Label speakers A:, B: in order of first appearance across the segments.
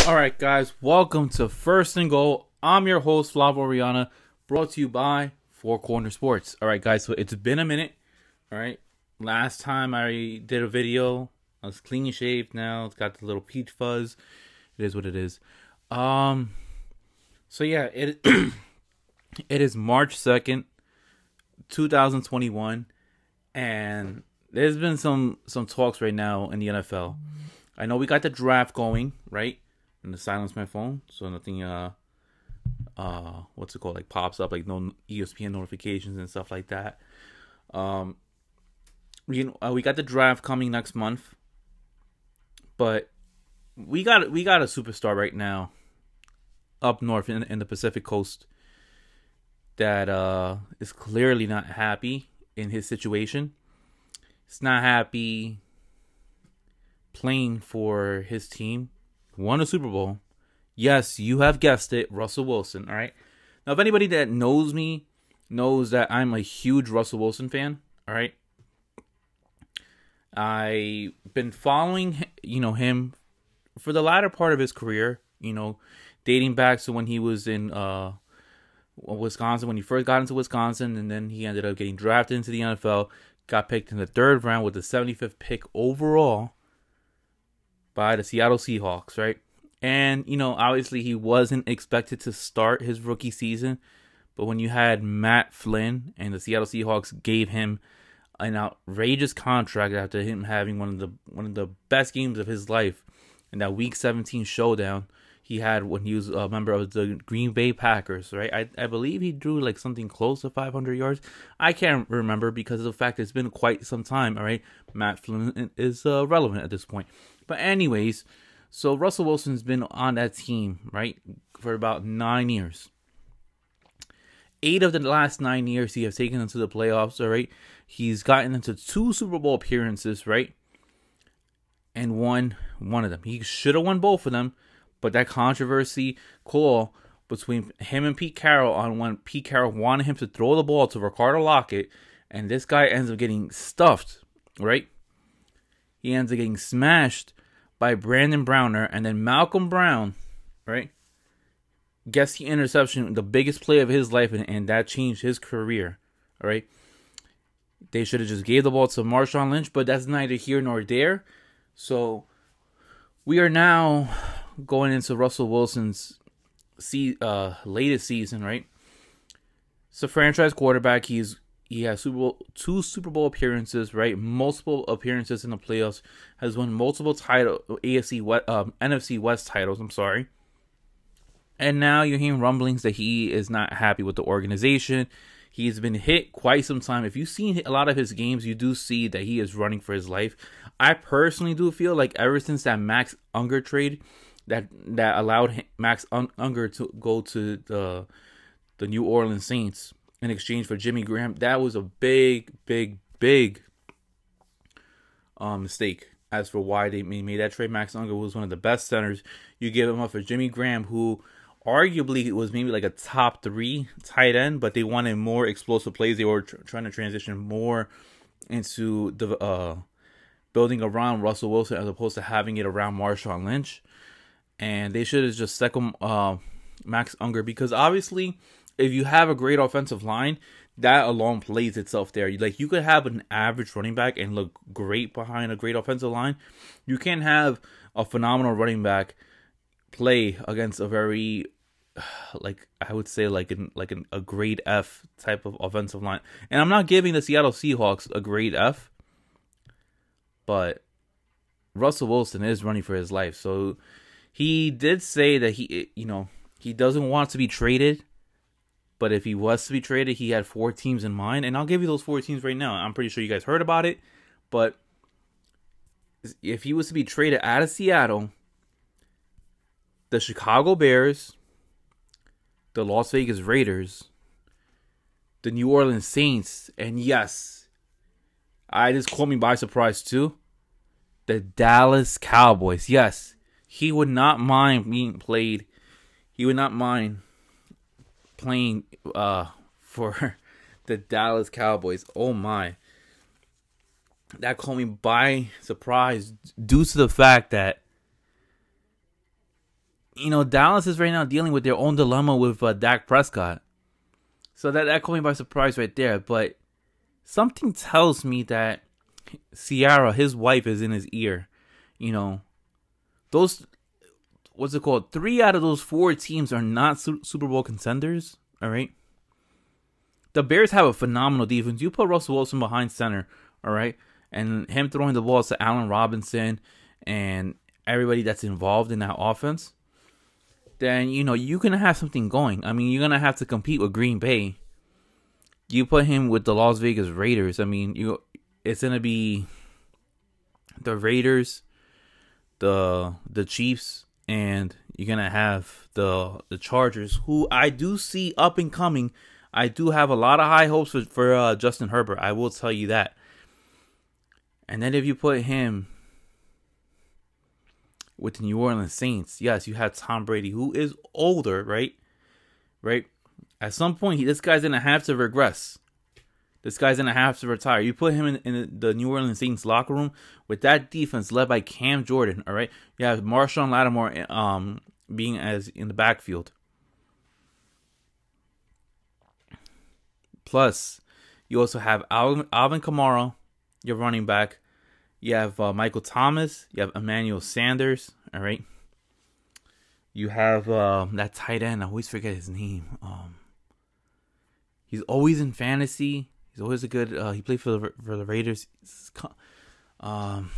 A: Alright guys, welcome to First and Goal. I'm your host, Flav Oriana, brought to you by Four Corner Sports. Alright guys, so it's been a minute. Alright, last time I did a video, I was clean shaved now. It's got the little peach fuzz. It is what it is. So yeah, it it is March 2nd, 2021, and there's been some talks right now in the NFL. I know we got the draft going, right? And to silence my phone so nothing what's it called, like pops up, like no ESPN notifications and stuff like that. We got the draft coming next month, but we got a superstar right now up north in the Pacific Coast that is clearly not happy in his situation. He's not happy playing for his team. Won a Super Bowl. Yes, you have guessed it, Russell Wilson. All right. Now, if anybody that knows me knows that I'm a huge Russell Wilson fan. All right. I've been following, him for the latter part of his career. Dating back to when he was in Wisconsin, when he first got into Wisconsin, and then he ended up getting drafted into the NFL. Got picked in the 3rd round with the 75th pick overall by the Seattle Seahawks, right? And, obviously he wasn't expected to start his rookie season, but when you had Matt Flynn and the Seattle Seahawks gave him an outrageous contract after him having one of the best games of his life in that Week 17 showdown he had when he was a member of the Green Bay Packers, right? I believe he drew like something close to 500 yards. I can't remember because of the fact it's been quite some time, all right? Matt Flynn is relevant at this point. But anyways, so Russell Wilson's been on that team, right, for about 9 years. 8 of the last 9 years he has taken them to the playoffs, all right? He's gotten into 2 Super Bowl appearances, right? And won one of them. He should have won both of them, but that controversy call between him and Pete Carroll on when Pete Carroll wanted him to throw the ball to Ricardo Lockett, and this guy ends up getting stuffed, right? He ends up getting smashed by Brandon Browner, and then Malcolm Brown, right, gets the interception, the biggest play of his life, and that changed his career, all right? They should have just gave the ball to Marshawn Lynch, but that's neither here nor there. So we are now going into Russell Wilson's latest season, right? It's a franchise quarterback. He has 2 Super Bowl appearances, right? Multiple appearances in the playoffs. Has won multiple NFC West titles. I'm sorry. And now you're hearing rumblings that he is not happy with the organization. He's been hit quite some time. If you've seen a lot of his games, you do see that he is running for his life. I personally do feel like ever since that Max Unger trade that allowed Max Unger to go to the New Orleans Saints in exchange for Jimmy Graham, that was a big mistake as for why they made that trade. Max Unger was one of the best centers. You give him up for Jimmy Graham, who arguably was maybe like a top 3 tight end, but they wanted more explosive plays. They were trying to transition more into the building around Russell Wilson as opposed to having it around Marshawn Lynch. And they should have just second Max Unger, because obviously if you have a great offensive line, that alone plays itself there. Like, you could have an average running back and look great behind a great offensive line. You can't have a phenomenal running back play against a very, like, I would say like a grade F type of offensive line. And I'm not giving the Seattle Seahawks a grade F, but Russell Wilson is running for his life. So he did say that he doesn't want to be traded, but if he was to be traded, he had 4 teams in mind, and I'll give you those 4 teams right now. I'm pretty sure you guys heard about it, but if he was to be traded out of Seattle, the Chicago Bears, the Las Vegas Raiders, the New Orleans Saints, and yes, this caught me by surprise too, the Dallas Cowboys. Yes, he would not mind being played. He would not mind playing for the Dallas Cowboys. Oh my. That caught me by surprise due to the fact that Dallas is right now dealing with their own dilemma with Dak Prescott. So that caught me by surprise right there. But something tells me that Ciara, his wife, is in his ear. Those, what's it called? 3 out of those 4 teams are not Super Bowl contenders. All right. The Bears have a phenomenal defense. You put Russell Wilson behind center, all right, and him throwing the balls to Allen Robinson and everybody that's involved in that offense, then, you're going to have something going. I mean, you're going to have to compete with Green Bay. You put him with the Las Vegas Raiders. I mean, it's going to be the Raiders, the Chiefs, and you're going to have the Chargers, who I do see up and coming. I do have a lot of high hopes for Justin Herbert. I will tell you that. And then if you put him with the New Orleans Saints, yes, you have Tom Brady, who is older, right? Right? At some point, this guy's going to have to regress. This guy's going to have to retire. You put him in the New Orleans Saints locker room with that defense led by Cam Jordan, all right? You have Marshawn Lattimore being as in the backfield. Plus, you also have Alvin Kamara, your running back. You have Michael Thomas. You have Emmanuel Sanders. All right. You have that tight end. I always forget his name. He's always in fantasy. He's always a good. He played for the Raiders. Man,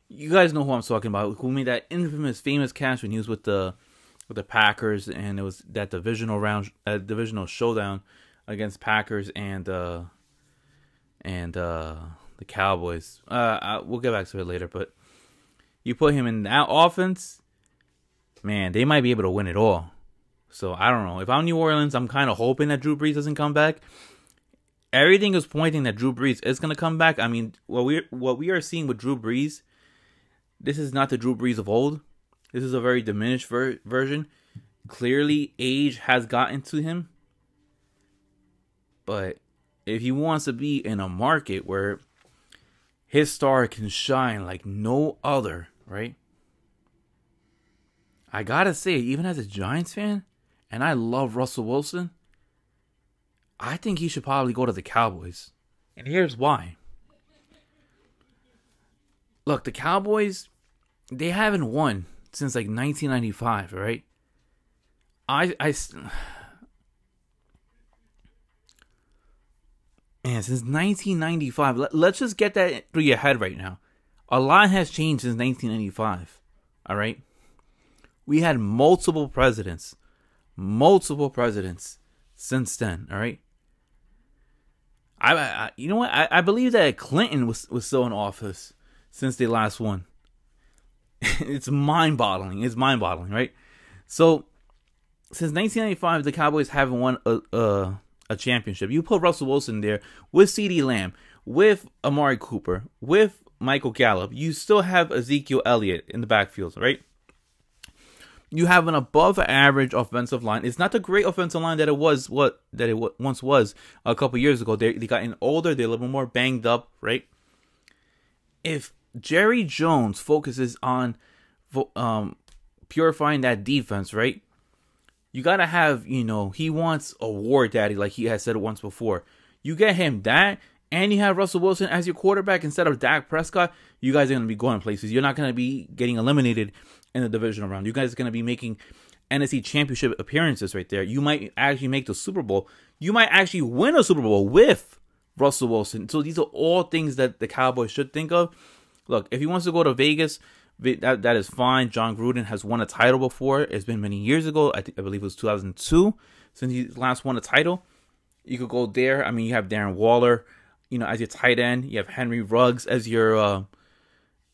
A: you guys know who I'm talking about. Who made that infamous, famous catch when he was with the Packers, and it was that divisional showdown against Packers and the Cowboys. We'll get back to it later, but you put him in that offense, man, they might be able to win it all. So I don't know. If I'm New Orleans, I'm kind of hoping that Drew Brees doesn't come back. Everything is pointing that Drew Brees is going to come back. I mean, what we are seeing with Drew Brees, this is not the Drew Brees of old. This is a very diminished version. Clearly, age has gotten to him. But if he wants to be in a market where his star can shine like no other, right? I gotta say, even as a Giants fan, and I love Russell Wilson, I think he should probably go to the Cowboys. And here's why. Look, the Cowboys, they haven't won since like 1995, right? Man, since 1995, let's just get that through your head right now. A lot has changed since 1995, all right? We had multiple presidents since then, all right? You know what? I believe that Clinton was still in office since they last won. It's mind-boggling. It's mind-boggling, right? So, since 1995, the Cowboys haven't won a championship. You put Russell Wilson there with CeeDee Lamb, with Amari Cooper, with Michael Gallup. You still have Ezekiel Elliott in the backfield, right? You have an above-average offensive line. It's not the great offensive line that it once was a couple years ago. They gotten older. They're a little more banged up, right? If Jerry Jones focuses on purifying that defense, right? You got to have, he wants a war daddy, like he has said once before. You get him that, and you have Russell Wilson as your quarterback instead of Dak Prescott, you guys are going to be going places. You're not going to be getting eliminated in the divisional round. You guys are going to be making NFC championship appearances right there. You might actually make the Super Bowl. You might actually win a Super Bowl with Russell Wilson. So these are all things that the Cowboys should think of. Look, if he wants to go to Vegas, that is fine. John Gruden has won a title before. It's been many years ago. I believe it was 2002 since he last won a title. You could go there. I mean, you have Darren Waller, as your tight end. You have Henry Ruggs as your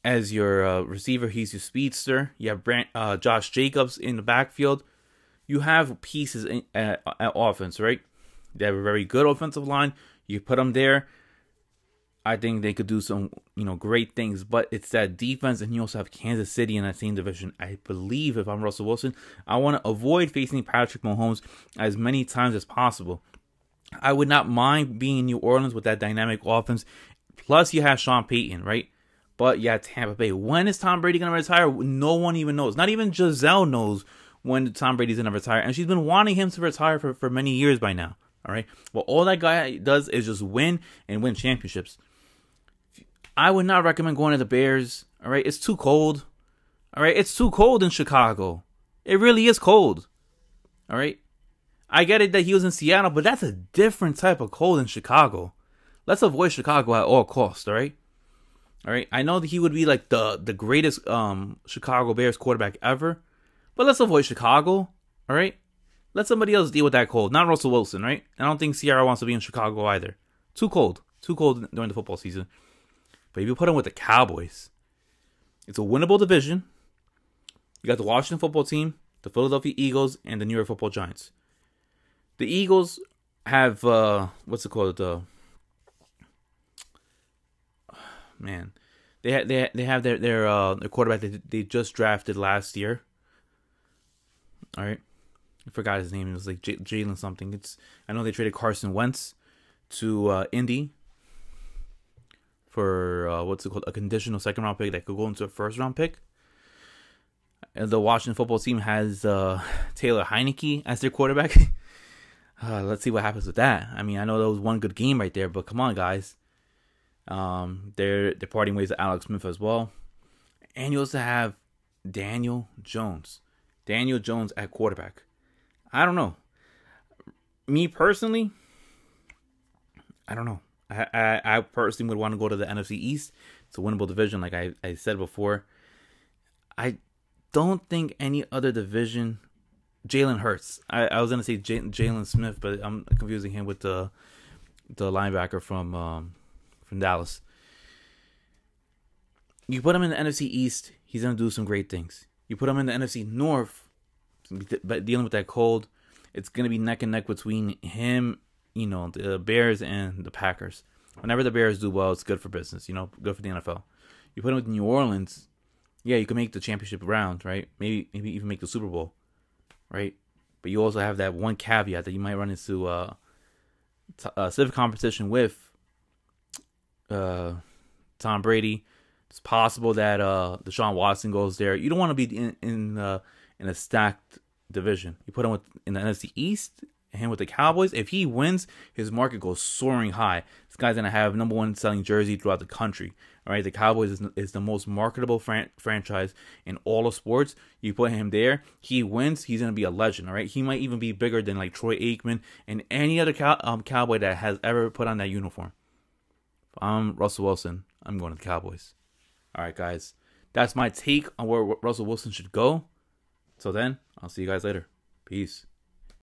A: receiver. He's your speedster. You have Josh Jacobs in the backfield. You have pieces at offense, right? They have a very good offensive line. You put them there. I think they could do some, great things. But it's that defense, and you also have Kansas City in that same division. I believe if I'm Russell Wilson, I want to avoid facing Patrick Mahomes as many times as possible. I would not mind being in New Orleans with that dynamic offense. Plus, you have Sean Payton, right? But yeah, Tampa Bay. When is Tom Brady going to retire? No one even knows. Not even Giselle knows when Tom Brady's going to retire. And she's been wanting him to retire for many years by now. All right. Well, all that guy does is just win and win championships. I would not recommend going to the Bears. All right. It's too cold. All right. It's too cold in Chicago. It really is cold. All right. I get it that he was in Seattle, but that's a different type of cold in Chicago. Let's avoid Chicago at all costs. All right. All right, I know that he would be like the greatest Chicago Bears quarterback ever, but let's avoid Chicago. All right, let somebody else deal with that cold, not Russell Wilson. Right? I don't think Ciara wants to be in Chicago either. Too cold during the football season. But if you put him with the Cowboys, it's a winnable division. You got the Washington football team, the Philadelphia Eagles, and the New York Football Giants. The Eagles have what's it called? Man, they have their quarterback that they just drafted last year. All right, I forgot his name. It was like Jalen something. I know they traded Carson Wentz to Indy for what's it called, a conditional second round pick that could go into a first round pick. And the Washington football team has Taylor Heineke as their quarterback. Let's see what happens with that. I mean, I know that was one good game right there, but come on, guys. They're parting ways with Alex Smith as well. And you also have Daniel Jones. Daniel Jones at quarterback. I don't know. Me personally, I don't know. I personally would want to go to the NFC East. It's a winnable division, like I said before. I don't think any other division. Jalen Hurts. I was going to say Jalen Smith, but I'm confusing him with the linebacker from Dallas. You put him in the NFC East, he's going to do some great things. You put him in the NFC North, but dealing with that cold, it's going to be neck and neck between him, the Bears and the Packers. Whenever the Bears do well, it's good for business, good for the NFL. You put him with New Orleans, yeah, you can make the championship round, right? Maybe even make the Super Bowl, right? But you also have that one caveat that you might run into civic competition with Tom Brady. It's possible that Deshaun Watson goes there. You don't want to be in a stacked division. You put him in the NFC East, him with the Cowboys. If he wins, his market goes soaring high. This guy's gonna have #1 selling jersey throughout the country. All right, the Cowboys is the most marketable franchise in all of sports. You put him there, he wins. He's gonna be a legend. All right, he might even be bigger than like Troy Aikman and any other Cowboy that has ever put on that uniform. If I'm Russell Wilson, I'm going to the Cowboys. All right, guys, that's my take on where Russell Wilson should go. Till then, I'll see you guys later. Peace.